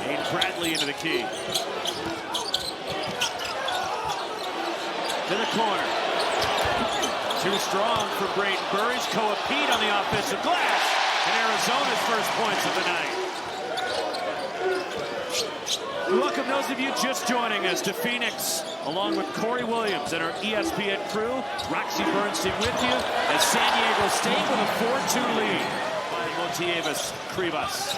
Aiden Bradley into the key. To the corner. Too strong for Braden Burries. Koa Pete on the offensive glass. And Arizona's first points of the night. Welcome those of you just joining us to Phoenix, along with Corey Williams and our ESPN crew. Roxy Bernstein with you as San Diego State with a 4-2 lead by Motievas Cribas.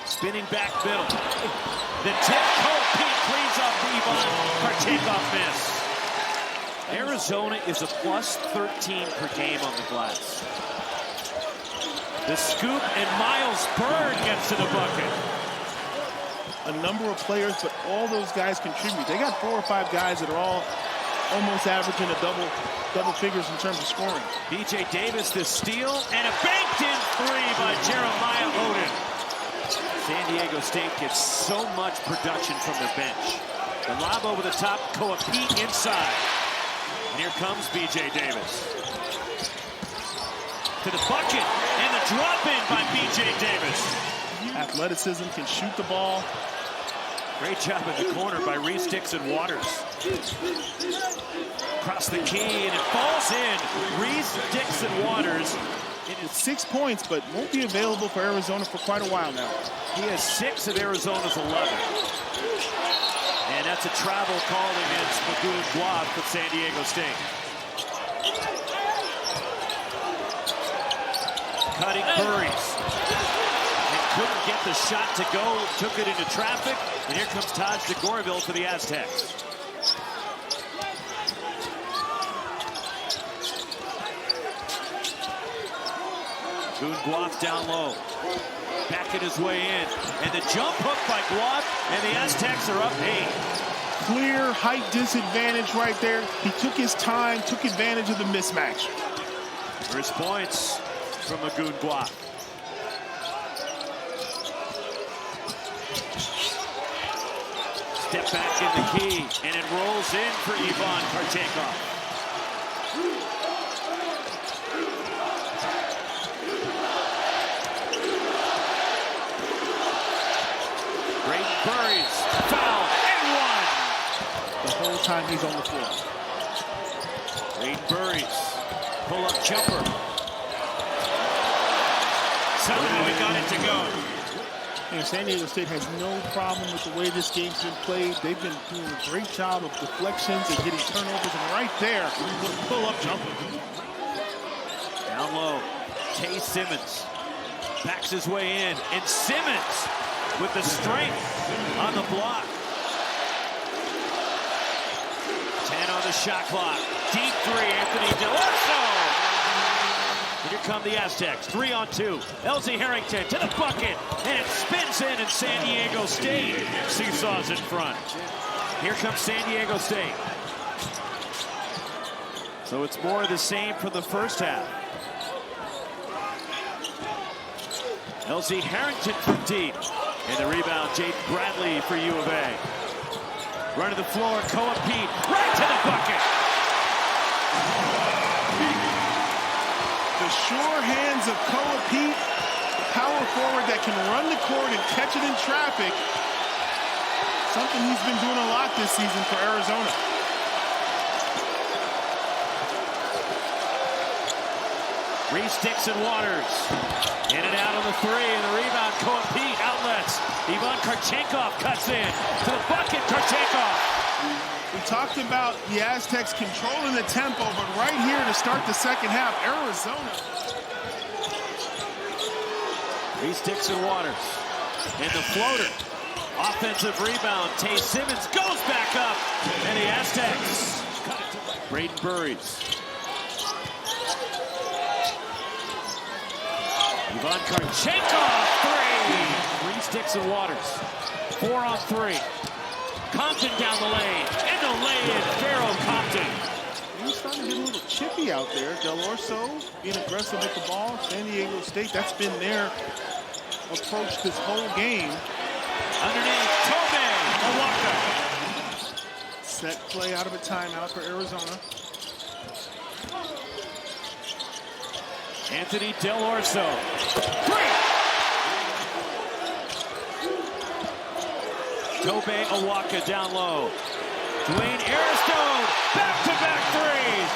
Spinning back middle. The tip, Koa Pete cleans up the Ivan Karchenkov miss. Arizona is a plus 13 per game on the glass. The scoop, and Miles Bird gets to the bucket. A number of players, but all those guys contribute. They got 4 or 5 guys that are all almost averaging a double figures in terms of scoring. B.J. Davis, the steal, and a banked-in three by Jeremiah Oden. San Diego State gets so much production from their bench. The lob over the top, Koa Pete inside. And here comes B.J. Davis. To the bucket, and the drop in by B.J. Davis. Athleticism, can shoot the ball. Great job in the corner by Reese Dixon-Waters. Across the key, and it falls in. Reese Dixon-Waters. It's 6 points, but won't be available for Arizona for quite a while now. He has 6 of Arizona's 11. And that's a travel called against Magoon Guab for San Diego State. Cutting Burries. And couldn't get the shot to go. Took it into traffic. And here comes Taj DeGorville for the Aztecs. Magoon Guab down low. Backing his way in. And the jump hook by Guab. And the Aztecs are up 8. Clear height disadvantage right there. He took his time, took advantage of the mismatch. First points from Magoon Guab. Step back in the key, and it rolls in for Ivan Karchenkov. Braden Burries, foul, and 1. The whole time he's on the floor. Braden Burries, pull-up jumper. Somehow he got it to go. And San Diego State has no problem with the way this game's been played. They've been doing a great job of deflections and getting turnovers. And right there, pull-up jumper. Down low, Tay Simmons backs his way in. And Simmons with the strength on the block. 10 on the shot clock. Deep three, Anthony DeLorso. Here come the Aztecs, 3 on 2. Elsie Harrington to the bucket, and it spins in, and San Diego State seesaws in front. Here comes San Diego State. So it's more of the same from the first half. Elsie Harrington from deep, and the rebound, Jaden Bradley for U of A. Run to the floor, Koa Pete, right to the bucket. The sure hands of Koa Pete, the power forward that can run the court and catch it in traffic. Something he's been doing a lot this season for Arizona. Reese Dixon-Waters. In and out on the 3, and the rebound, Koa Pete, outlets. Ivan Karchenkov cuts in. To the bucket, Karchenkov. We talked about the Aztecs controlling the tempo, but right here to start the second half, Arizona. Reese Dixon-Waters. And the floater. Offensive rebound. Tay Simmons goes back up. And the Aztecs. Braden Burries. Ivan Karchenkov, 3. Reese Dixon-Waters. 4 on 3. Compton down the lane, and the lay-in, Pharaoh Compton. He's starting to get a little chippy out there. DeLorso being aggressive with the ball. San Diego State, that's been their approach this whole game. Underneath, Tobe Awaka. Set play out of a timeout for Arizona. Anthony DeLorso. 3. Tobe Awaka down low. Dwayne Airstone, back-to-back threes.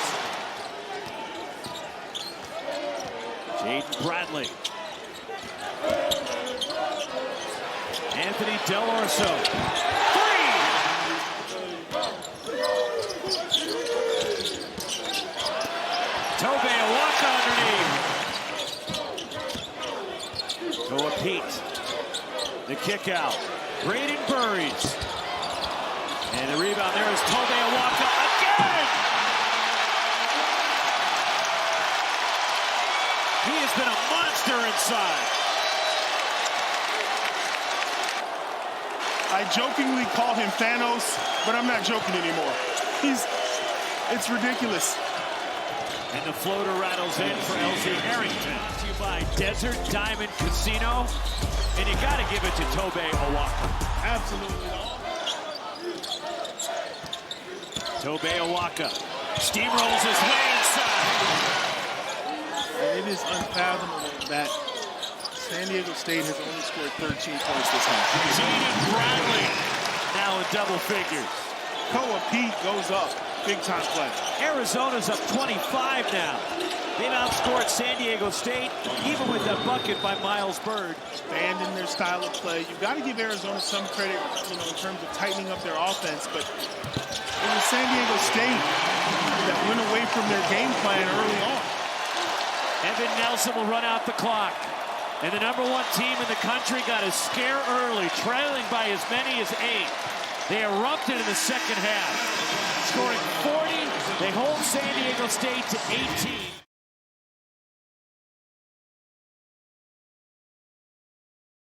Jaden Bradley. Anthony Del Orso. Three! Tobe Awaka underneath. Toa Pete. The kick out. Braden Burries. And the rebound there is Tobe Awaka again! He has been a monster inside. I jokingly call him Thanos, but I'm not joking anymore. It's ridiculous. And the floater rattles in for LZ Harrington. Brought to you by Desert Diamond Casino. And you got to give it to Tobe Awaka. Absolutely. Tobe Awaka steamrolls his way inside. It is unfathomable that San Diego State has only scored 13 points this half. Jaden Bradley now in double figures. Toa Pete goes up. Big time play. Arizona's up 25 now. They've outscored San Diego State, even with that bucket by Miles Bird. Abandon their style of play. You've got to give Arizona some credit, in terms of tightening up their offense, but it was San Diego State that went away from their game plan early on. Evan Nelson will run out the clock. And the #1 team in the country got a scare early, trailing by as many as 8. They erupted in the second half. Scoring 40, they hold San Diego State to 18.